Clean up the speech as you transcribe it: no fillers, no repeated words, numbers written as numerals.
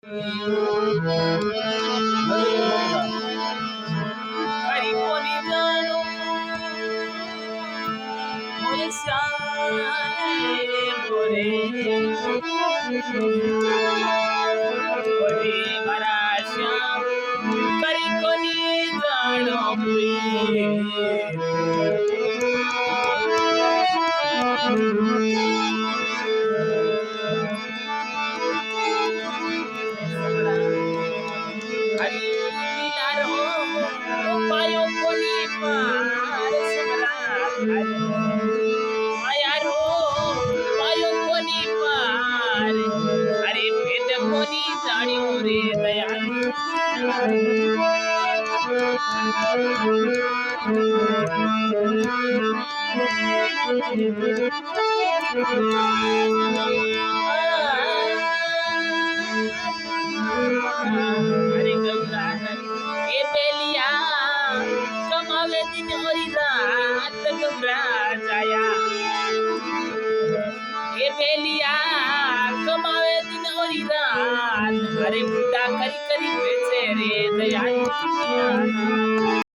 हरी कोणी जाणो मोरे श्याम मोरे कोणी मरा श्याम करी कोणी जाणो हरी लीलारो पायो कोणी पार समरा मायारो पायो कोणी पार अरे भेद कोणी जाणियो रे दयाळू हरे गौरा ए बेलिया कमावे दिन होरी रात गौरा जाया ए बेलिया कमावे दिन होरी रात अरे बुढ़ा करी करी बेचे रे दयाळू